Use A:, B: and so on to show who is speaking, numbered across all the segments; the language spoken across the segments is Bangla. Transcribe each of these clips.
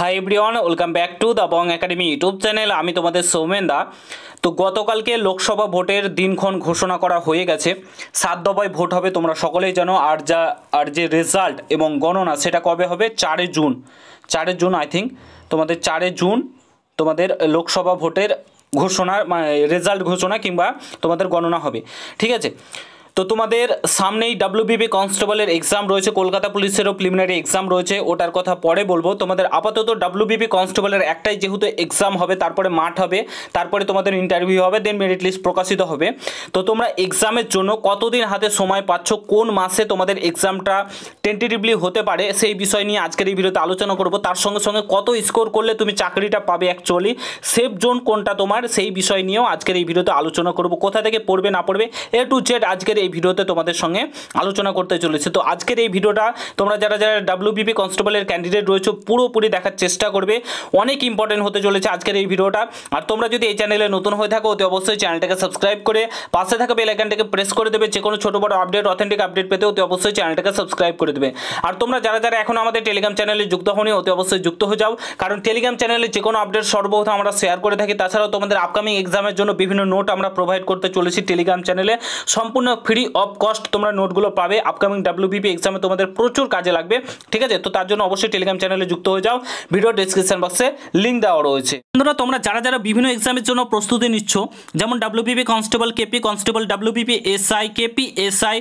A: Hi everyone, welcome back to the Bong academy YouTube channel. আমি তোমাদের সৌমেন দা। তো গতকালকে লোকসভা ভোটের দিনক্ষণ ঘোষণা করা হয়ে গেছে। 7 দফায় ভোট হবে, তোমরা সকলেই জানো। আর যে রেজাল্ট এবং গণনা সেটা কবে হবে? 4 জুন। 4 জুন আই থিঙ্ক তোমাদের 4 জুন তোমাদের লোকসভা ভোটের ঘোষণা, রেজাল্ট ঘোষণা কিংবা তোমাদের গণনা হবে, ঠিক আছে। তো তোমাদের সামনেই WBP কনস্টেবলের এক্সাম রয়েছে, কলকাতা পুলিশেরও প্রিলিমিনারি এক্সাম রয়েছে, ওটার কথা পরে বলবো। তোমাদের আপাতত WBP কনস্টেবলের একটাই যেহেতু এক্সাম হবে, তারপরে মাঠ হবে, তারপরে তোমাদের ইন্টারভিউ হবে, দেন মেরিট লিস্ট প্রকাশিত হবে। তো তোমরা এক্সামের জন্য কতদিন হাতে সময় পাচ্ছ, কোন মাসে তোমাদের এক্সামটা টেন্টেটিভলি হতে পারে, সেই বিষয় নিয়ে আজকের এই ভিডিওতে আলোচনা করব। তার সঙ্গে সঙ্গে কত স্কোর করলে তুমি চাকরিটা পাবে, অ্যাকচুয়ালি সেফ জোন কোনটা তোমার, সেই বিষয় নিয়েও আজকের এই ভিডিওতে আলোচনা করব। কোথা থেকে পড়বে না পড়বে A to Z আজকের এই ভিডিওতে তোমাদের সঙ্গে আলোচনা করতে চলেছে। তো আজকের এই ভিডিওটা তোমরা যারা WBP কনস্টেবলের ক্যান্ডিডেট রয়েছে পুরোপুরি দেখার চেষ্টা করবে, অনেক ইম্পর্টেন্ট হতে চলেছে আজকের এই ভিডিওটা। আর তোমরা যদি এই চ্যানেলে নতুন হয়ে থাকো অতি অবশ্যই চ্যানেলটাকে সাবস্ক্রাইব করে পাশে থাকা বেল আইকনটাকে প্রেস করে দেবে। যে কোনো ছোটো বড় আপডেট, অথেন্টিক আপডেট পেতে অতি অবশ্যই চ্যানেলটাকে সাবস্ক্রাইব করে দেবে। আর তোমরা যারা এখন আমাদের টেলিগ্রাম চ্যানেলে যুক্ত হওনি অতি অবশ্যই যুক্ত হয়ে যাও, কারণ টেলিগ্রাম চ্যানেলে যে কোনো আপডেট সর্বপ্রথম আমরা শেয়ার করে থাকি। তাছাড়াও তোমাদের আপকামিং এক্সামের জন্য বিভিন্ন নোট আমরা প্রোভাইড করতে চলেছি টেলিগ্রাম চ্যানেলে, সম্পূর্ণ ফ্রি অফ কস্ট তোমরা নোটগুলো পাবে। আপকামিং WBP এক্সামে তোমাদের প্রচুর কাজে লাগবে, ঠিক আছে। তো তার জন্য অবশ্যই টেলিগ্রাম চ্যানেলে যুক্ত হয়ে যাও, ভিডিও ডেসক্রিপশন বক্সে লিঙ্ক দেওয়া রয়েছে। বন্ধুরা, তোমরা যারা বিভিন্ন এক্সামের জন্য প্রস্তুতি নিচ্ছ, যেমন WBP constable, KP constable, WBP SI, KP SI,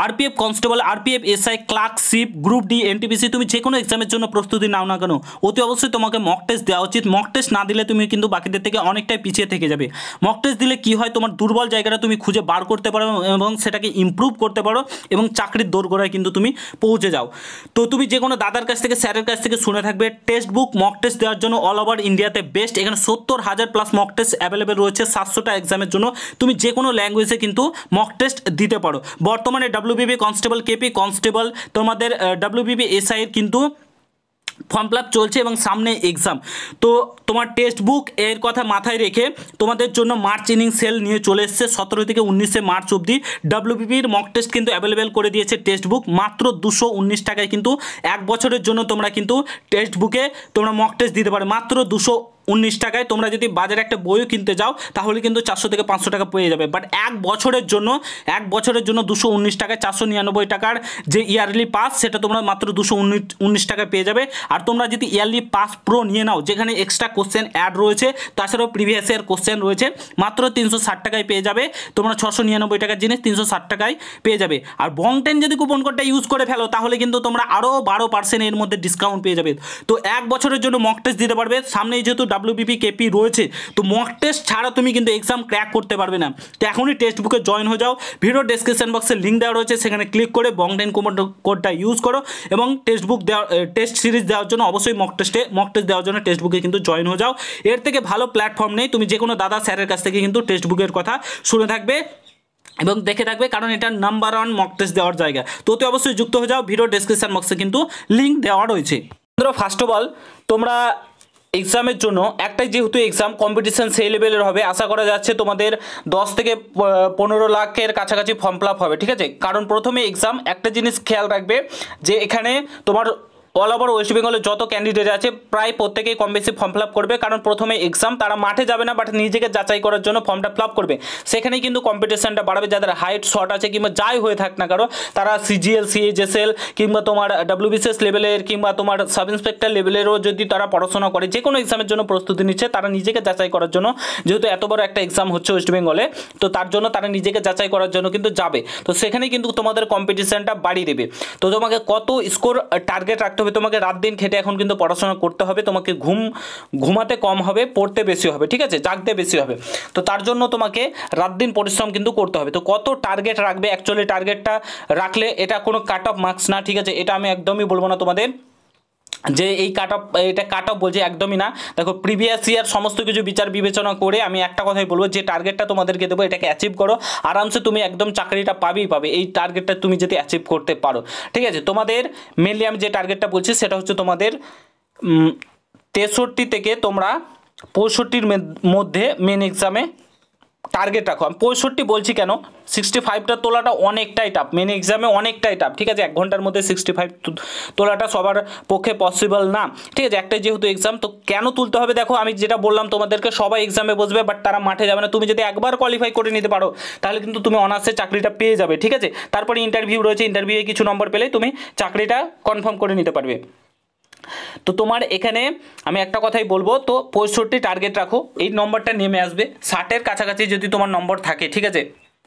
A: RPF constable, RPF SI, clerkship, group D, NTPC, তুমি যে কোনো এক্সামের জন্য প্রস্তুতি নাও না কেন, অতি অবশ্যই তোমাকে মক টেস্ট দেওয়া উচিত। মক টেস্ট না দিলে তুমি কিন্তু বাকিদের থেকে অনেকটাই পিছিয়ে থেকে যাবে। মক টেস্ট দিলে কি হয়, তোমার দুর্বল জায়গাটা তুমি খুঁজে বার করতে পারো এবং সেটাকে ইমপ্রুভ করতে পারো এবং চাকরির দোরগোড়ায় কিন্তু তুমি পৌঁছে যাও। তো তুমি যে কোনো দাদার কাছ থেকে, স্যারের কাছ থেকে শুনে থাকবে, টেক্সট বুক মক টেস্ট দেওয়ার জন্য অল ওভার ইন্ডিয়াতে বেস্ট। এখানে 70,000 প্লাস মক টেস্ট অ্যাভেলেবেল রয়েছে। 700টা এক্সামের জন্য তুমি যে কোনো ল্যাঙ্গুয়েজে কিন্তু মক টেস্ট দিতে পারো। বর্তমানে WBP কনস্টেবল, KP কনস্টেবল, তোমাদের WBP SI এর কিন্তু ফর্ম ফিল আপ চলছে এবং সামনে এক্সাম। তো তোমার টেক্সট বুক এর কথা মাথায় রেখে তোমাদের জন্য মার্চ ইনিং সেল নিয়ে চলে এসেছে। 17 থেকে 19 মার্চ অবধি WBPর মক টেস্ট কিন্তু অ্যাভেলেবেল করে দিয়েছে। টেক্সট বুক মাত্র 219 টাকায় কিন্তু 1 বছরের জন্য তোমরা কিন্তু টেক্সট বুকে তোমরা মক টেস্ট দিতে পারো মাত্র 219 টাকায়। তোমরা যদি বাজারে একটা বইও কিনতে যাও তাহলে কিন্তু 400 থেকে 500 টাকা পেয়ে যাবে। বাট 1 বছরের জন্য 219 টাকায় 499 টাকার যে ইয়ারলি পাস, সেটা তোমরা মাত্র 219 টাকায় পেয়ে যাবে। আর তোমরা যদি ইয়ারলি পাস প্রো নিয়ে নাও, যেখানে এক্সট্রা কোশ্চেন অ্যাড রয়েছে, তাছাড়াও প্রিভিয়াস ইয়ার কোশ্চেন রয়েছে, মাত্র 360 টাকায় পেয়ে যাবে। তোমরা 699 টাকার জিনিস 360 টাকায় পেয়ে যাবে। আর বং 10 যদি কুপন কোডটা ইউজ করে ফেলো তাহলে কিন্তু তোমরা আরও 12% এর মধ্যে ডিসকাউন্ট পেয়ে যাবে। তো 1 বছরের জন্য মক টেস্ট দিতে পারবে। সামনেই যেহেতু WBP KP রয়েছে, তো মক টেস্ট ছাড়া তুমি কিন্তু এক্সাম ক্র্যাক করতে পারবে না। তো এখনই টেক্সট বুকে জয়েন হয়ে যাও, ভিডিও ডেসক্রিপশন বক্সে লিঙ্ক দেওয়া রয়েছে, সেখানে ক্লিক করে বং 10 কুপন কোডটা ইউজ করো এবং টেক্সট বুক দেওয়া, টেস্ট সিরিজ দেওয়ার জন্য অবশ্যই মক টেস্ট দেওয়ার জন্য টেক্সট বুকে কিন্তু জয়েন হয়ে যাও। এর থেকে ভালো প্ল্যাটফর্ম নেই। তুমি যে কোনো দাদা স্যারের কাছ থেকে কিন্তু টেক্সট বুকের কথা শুনে থাকবে এবং দেখে থাকবে, কারণ এটা নাম্বার 1 মক টেস্ট দেওয়ার জায়গা। তো অবশ্যই যুক্ত হয়ে যাও, ভিডিও ডেসক্রিপশন বক্সে কিন্তু লিঙ্ক দেওয়া রয়েছে। ফার্স্ট অফ অল তোমরা এক্সামের জন্য একটাই যেহেতু এক্সাম, কম্পিটিশন সেই লেভেলের হবে। আশা করা যাচ্ছে তোমাদের 10 থেকে 15 লাখের কাছাকাছি ফর্ম ফিল আপ হবে, ঠিক আছে। কারণ প্রথমে এক্সাম, একটা জিনিস খেয়াল রাখবে যে এখানে তোমার অল ওভার ওয়েস্ট বেঙ্গলে যত ক্যান্ডিডেট আছে প্রায় প্রত্যেকেই কম বেশি ফর্ম ফিল আপ করবে। কারণ প্রথমে এক্সাম, তারা মাঠে যাবে না, বাট নিজেকে যাচাই করার জন্য ফর্মটা ফিল আপ করবে। সেখানেই কিন্তু কম্পিটিশনটা বাড়বে। যাদের হাইট শর্ট আছে কিংবা যাই হয়ে থাক না কারো, তারা CGL, CHSL কিংবা তোমার WBCS লেভেলের কিংবা তোমার সাব ইন্সপেক্টর লেভেলেরও যদি তারা পড়াশোনা করে, যে কোনো এক্সামের জন্য প্রস্তুতি নিচ্ছে, তারা নিজেকে যাচাই করার জন্য, যেহেতু এত বড় একটা এক্সাম হচ্ছে ওয়েস্ট বেঙ্গলে, তো তার জন্য তারা নিজেকে যাচাই করার জন্য কিন্তু যাবে। তো সেখানেই কিন্তু তোমাদের কম্পিটিশনটা বাড়িয়ে দেবে। তো তোমাকে কত স্কোর টার্গেট রাখতে হবে, তোমাকে রাত দিন খেটে এখন কিন্তু পড়াশোনা করতে হবে। তোমাকে ঘুমাতে কম হবে, পড়তে বেশি হবে, ঠিক আছে, জাগতে বেশি হবে। তো তার জন্য তোমাকে রাত দিন পরিশ্রম কিন্তু করতে হবে। তো কত টার্গেট রাখবে, অ্যাকচুয়ালি টার্গেটটা রাখলে এটা কোনো কাট অফ মার্কস না, ঠিক আছে। এটা আমি একদমই বলবো না তোমাদের যে এই এটা কাট অফ বলছে, একদমই না। দেখো, প্রিভিয়াস ইয়ার সমস্ত কিছু বিচার বিবেচনা করে আমি একটা কথাই বলবো, যে টার্গেটটা তোমাদেরকে দেবো এটাকে অ্যাচিভ করো, আরামসে তুমি একদম চাকরিটা পাবে। এই টার্গেটটা তুমি যদি অ্যাচিভ করতে পারো, ঠিক আছে। তোমাদের মেনলি আমি যে টার্গেটটা বলছি সেটা হচ্ছে তোমাদের 63 থেকে তোমরা 65-র মধ্যে মেন এক্সামে টার্গেট রাখো। আমি 65 বলছি কেন, 65টা তোলাটা অনেকটাই টাফ, মেন এক্সামে অনেকটাই টাফ, ঠিক আছে। 1 ঘন্টার মধ্যে 65 তোলাটা সবার পক্ষে পসিবল না, ঠিক আছে। একটাই যেহেতু এক্সাম, তো কেন তুলতে হবে দেখো, আমি যেটা বললাম তোমাদেরকে, সবাই এক্সামে বসবে বাট তারা মাঠে যাবে না। তুমি যদি একবার কোয়ালিফাই করে নিতে পারো তাহলে কিন্তু তুমি অনার্সে চাকরিটা পেয়ে যাবে, ঠিক আছে। তারপরে ইন্টারভিউ রয়েছে, ইন্টারভিউয়ে কিছু নম্বর পেলে তুমি চাকরিটা কনফার্ম করে নিতে পারবে। তো তোমার এখানে আমি একটা কথাই বলবো, তো 65 টার্গেট রাখো, এই নম্বরটা নেমে আসবে 60-এর কাছাকাছি যদি তোমার নম্বর থাকে, ঠিক আছে।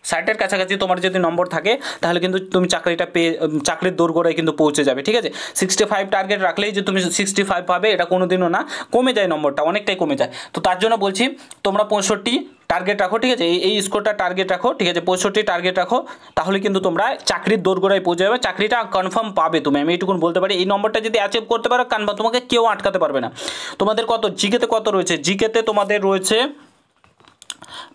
A: 60-এর কাছাকাছি তোমার যদি নম্বর থাকে তাহলে কিন্তু তুমি চাকরিটা পেয়ে চাকরির দোরগোড়ায় কিন্তু পৌঁছে যাবে, ঠিক আছে। 65 টার্গেট রাখলেই যে তুমি 65 পাবে এটা কোনো দিনও না, কমে যায় নম্বরটা, অনেকটাই কমে যায়। তো তার জন্য বলছি তোমরা 65 টার্গেট রাখো, ঠিক আছে। এই স্কোরটা টার্গেট রাখো, ঠিক আছে। 65 টার্গেট রাখো, তাহলে কিন্তু তোমরা চাকরির দোরগোড়ায় পৌঁছে যাবে, চাকরিটা কনফার্ম পাবে তুমি, আমি এইটুকুন বলতে পারি। এই নম্বরটা যদি অ্যাচিভ করতে পারো কনফার্ম, তোমাকে কেউ আটকাতে পারবে না। তোমাদের কত জিকেতে কত রয়েছে, জিকেতে তোমাদের রয়েছে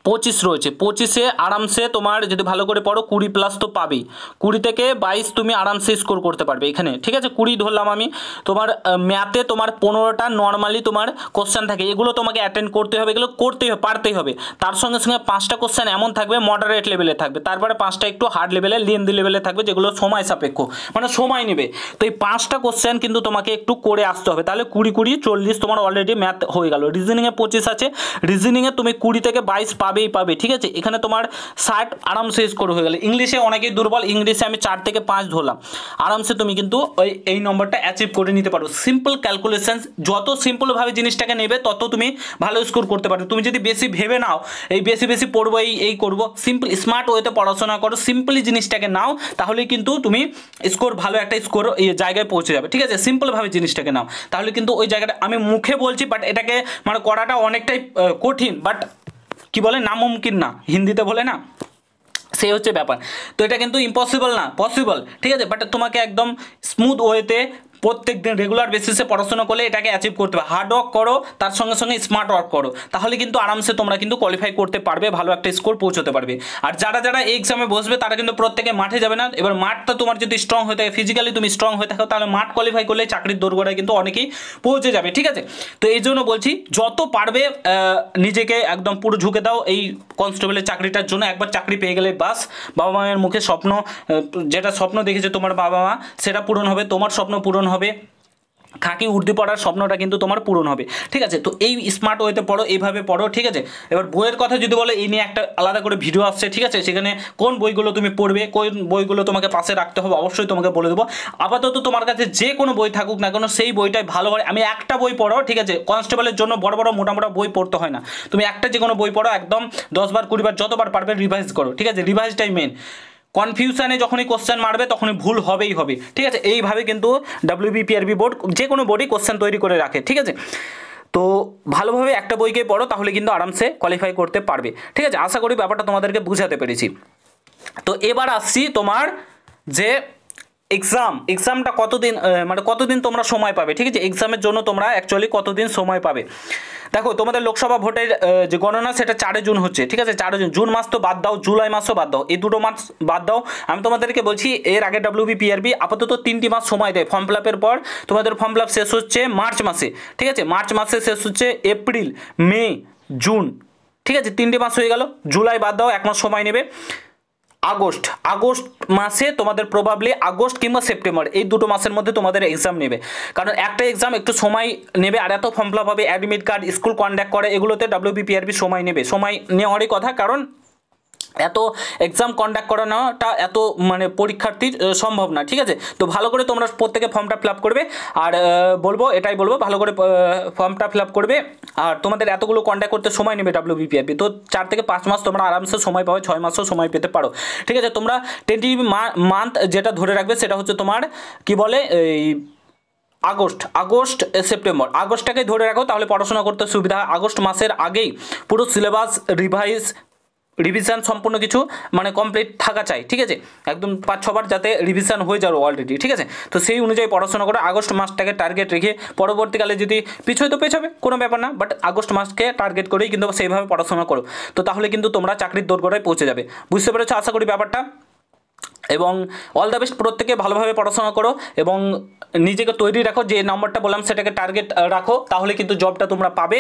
A: 25 রয়েছে। 25-এ আরামসে তোমার যদি ভালো করে পড়ো 20+ তো পাবেই, 20 থেকে 22 তুমি আরামসে স্কোর করতে পারবে এখানে, ঠিক আছে। 20 ধরলাম আমি। তোমার ম্যাথে তোমার 15টা নর্মালি তোমার কোশ্চেন থাকে, এগুলো তোমাকে অ্যাটেন্ড করতে হবে, এগুলো করতেই হবে, পারতেই হবে। তার সঙ্গে সঙ্গে 5টা কোশ্চেন এমন থাকবে মডারেট লেভেলে থাকবে, তারপরে 5টা একটু হার্ড লেভেলে, লেন্দি লেভেলে থাকবে, যেগুলো সময় সাপেক্ষ, মানে সময় নেবে। তো এই 5টা কোশ্চেন কিন্তু তোমাকে একটু করে আসতে হবে, তাহলে 20 40 তোমার অলরেডি ম্যাথ হয়ে গেল। রিজনিংয়ে 25 আছে, রিজনিংয়ে তুমি 20 থেকে 22 পাবে, ঠিক আছে। এখানে তোমার 60 আরামসে স্কোর হয়ে গেল। ইংলিশে অনেকেই দুর্বল, ইংলিশে আমি 4 থেকে 5 ধরলাম, আরামসে তুমি কিন্তু এই নম্বরটা অ্যাচিভ করে নিতে পারো। সিম্পল ক্যালকুলেশন, যত সিম্পলভাবে জিনিসটাকে নেবে তত তুমি ভালো স্কোর করতে পারবে। তুমি যদি বেশি ভেবে নাও এই বেশি পড়বো, এই করবো, সিম্পল স্মার্ট ওয়েতে পড়াশোনা করো, সিম্পলি জিনিসটাকে নাও, তাহলে কিন্তু তুমি স্কোর ভালো একটা স্কোর জায়গায় পৌঁছে যাবে, ঠিক আছে। সিম্পলভাবে জিনিসটাকে নাও, তাহলে কিন্তু ওই জায়গাটা আমি মুখে বলছি বাট এটাকে মানে করাটা অনেকটাই কঠিন, বাট কি বলে নামুমকিন না, হিন্দিতে বলে না, সেই হচ্ছে ব্যাপার। তো এটা কিন্তু ইম্পসিবল না, পসিবল, ঠিক আছে। বাট তোমাকে একদম স্মুথ ওয়েতে প্রত্যেক দিন রেগুলার বেসিসে পড়াশোনা করলে এটাকে অ্যাচিভ করতে হবে। হার্ড ওয়ার্ক করো, তার সঙ্গে সঙ্গে স্মার্ট ওয়ার্ক করো, তাহলে কিন্তু আরামসে তোমরা কিন্তু কোয়ালিফাই করতে পারবে, ভালো একটা স্কোর পৌঁছতে পারবে। আর যারা এই এক্সামে বসবে তারা কিন্তু প্রত্যেকে মাঠে যাবে না। এবার মাঠটা তোমার যদি স্ট্রং হয়ে থাকে, ফিজিক্যালি তুমি স্ট্রং হয়ে থাকো, তাহলে মাঠ কোয়ালিফাই করলে চাকরির দোরগোড়ায় কিন্তু অনেকেই পৌঁছে যাবে, ঠিক আছে। তো এই জন্য বলছি যত পারবে নিজেকে একদম পুরো ঝুঁকে দাও এই কনস্টেবলের চাকরিটার জন্য। একবার চাকরি পেয়ে গেলে বাস, বাবা মায়ের মুখে স্বপ্ন, যেটা স্বপ্ন দেখেছে তোমার বাবা মা সেটা পূরণ হবে, তোমার স্বপ্ন পূরণ হবে, খাকি উর্দি পড়ার স্বপ্নটা কিন্তু তোমার পূরণ হবে, ঠিক আছে। তো এই স্মার্ট ওয়েতে পড়ো, এইভাবে পড়ো, ঠিক আছে। এবার বইয়ের কথা যদি বলো, এই নিয়ে একটা আলাদা করে ভিডিও আসছে, ঠিক আছে। সেখানে কোন বইগুলো তুমি পড়বে, কোন বইগুলো তোমাকে পাশে রাখতে হবে অবশ্যই তোমাকে বলে দেবো। আপাতত তোমার কাছে যে কোনো বই থাকুক না কেন, সেই বইটাই ভালো হয়। আমি একটা বই পড়ো, ঠিক আছে। কনস্টেবলের জন্য বড় মোটা বই পড়তে হয় না, তুমি একটা যে কোনো বই পড়ো, একদম 10 বার 20 বার যতবার পারবে রিভাইজ করো, ঠিক আছে। রিভাইজটাই মেন। কনফিউশনে যখনই কোশ্চেন মারবে তখনই ভুল হবেই হবে, ঠিক আছে। এইভাবে কিন্তু WBPRB বোর্ড যে কোনো বোর্ডই কোশ্চেন তৈরি করে রাখে, ঠিক আছে। তো ভালোভাবে একটা বইকে পড়ো, তাহলে কিন্তু আরামসে কোয়ালিফাই করতে পারবে, ঠিক আছে। আশা করি ব্যাপারটা তোমাদেরকে বুঝাতে পেরেছি। তো এবার আসছি তোমার যে এক্সামটা কতদিন, মানে কতদিন তোমরা সময় পাবে, ঠিক আছে। এক্সামের জন্য তোমরা অ্যাকচুয়ালি কতদিন সময় পাবে। দেখো তোমাদের লোকসভা ভোটের যে গণনা সেটা 4 জুন হচ্ছে, ঠিক আছে। 4 জুন, জুন মাস তো বাদ দাও, জুলাই মাসও বাদ দাও, এই দুটো মাস বাদ দাও। আমি তোমাদেরকে বলছি এর আগে WBPRB আপাতত 3টি মাস সময় দেয় ফর্ম ফিল আপের পর। তোমাদের ফর্ম ফিল আপ শেষ হচ্ছে মার্চ মাসে, ঠিক আছে। মার্চ মাসে শেষ হচ্ছে এপ্রিল, মে, জুন, ঠিক আছে। 3টে মাস হয়ে গেল। জুলাই বাদ দাও, 1 মাস সময় নেবে। আগস্ট মাসে তোমাদের প্রবাবলি আগস্ট কিংবা সেপ্টেম্বর, এই দুটো মাসের মধ্যে তোমাদের এক্সাম নেবে। কারণ একটা এক্সাম একটু সময় নেবে, আর এত ফর্ম ফিল আপ হবে, অ্যাডমিট কার্ড, স্কুল কন্ডাক্ট করে, এগুলোতে WBPRB সময় নেবে, সময় নেওয়ারই কথা। কারণ এত এক্সাম কন্ডাক্ট করানোটা এত মানে পরীক্ষার্থীর সম্ভব না, ঠিক আছে। তো ভালো করে তোমরা প্রত্যেকে ফর্মটা ফিল আপ করবে, আর এটাই বলবো ভালো করে ফর্মটা ফিল আপ করবে। আর তোমাদের এতগুলো কন্ডাক্ট করতে সময় নেবে WBPRB, তো 4 থেকে 5 মাস তোমরা আরামসে সময় পাবে, 6 মাসও সময় পেতে পারো, ঠিক আছে। তোমরা টেন্টেটিভ মান্থ যেটা ধরে রাখবে সেটা হচ্ছে তোমার কি বলে এই আগস্ট সেপ্টেম্বর, আগস্টটাকে ধরে রাখো, তাহলে পড়াশোনা করতে সুবিধা। আগস্ট মাসের আগেই পুরো সিলেবাস রিভিশন সম্পূর্ণ কিছু মানে কমপ্লিট থাকা চাই, ঠিক আছে। একদম 5-6 বার যাতে রিভিশন হয়ে যাবে অলরেডি, ঠিক আছে। তো সেই অনুযায়ী পড়াশোনা করে আগস্ট মাসটাকে টার্গেট রেখে, পরবর্তীকালে যদি পিছোয় তো পেছাবে কোনো ব্যাপার না, বাট আগস্ট মাসকে টার্গেট করেই কিন্তু সেইভাবে পড়াশোনা করো, তো তাহলে কিন্তু তোমরা চাকরির দোরগোড়ায় পৌঁছে যাবে। বুঝতে পেরেছো আশা করি ব্যাপারটা। এবং অল দ্য বেস্ট, প্রত্যেকে ভালোভাবে পড়াশোনা করো এবং নিজেকে তৈরি রাখো, যে নাম্বারটা বললাম সেটাকে টার্গেট রাখো, তাহলে কিন্তু জবটা তোমরা পাবে,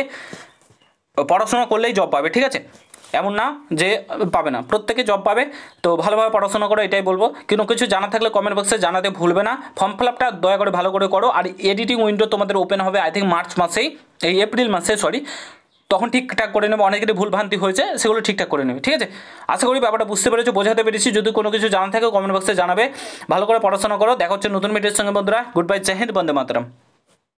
A: পড়াশোনা করলেই জব পাবে, ঠিক আছে। এমন না যে পাবে না, প্রত্যেকে জব পাবে। তো ভালোভাবে পড়াশোনা করো, এটাই বলবো। কোনো কিছু জানা থাকলে কমেন্ট বক্সে জানাতে ভুলবে না। ফর্ম ফিল আপটা দয়া করে ভালো করে করো। আর এডিটিং উইন্ডো তোমাদের ওপেন হবে আই থিঙ্ক মার্চ মাসেই, এই এপ্রিল মাসে সরি, তখন ঠিকঠাক করে নেবে। অনেকেরই ভুলভ্রান্তি হয়েছে, সেগুলো ঠিকঠাক করে নেবে, ঠিক আছে? আশা করি ব্যাপারটা বুঝতে পেরেছো, বোঝাতে পেরেছি। যদি কোনো কিছু জানা থাকে কমেন্ট বক্সে জানাবে। ভালো করে পড়াশোনা করো। দেখা হচ্ছে নতুন ভিডিওর সঙ্গে বন্ধুরা। গুড বাই, জয় হিন্দ, বন্দে মাতরম।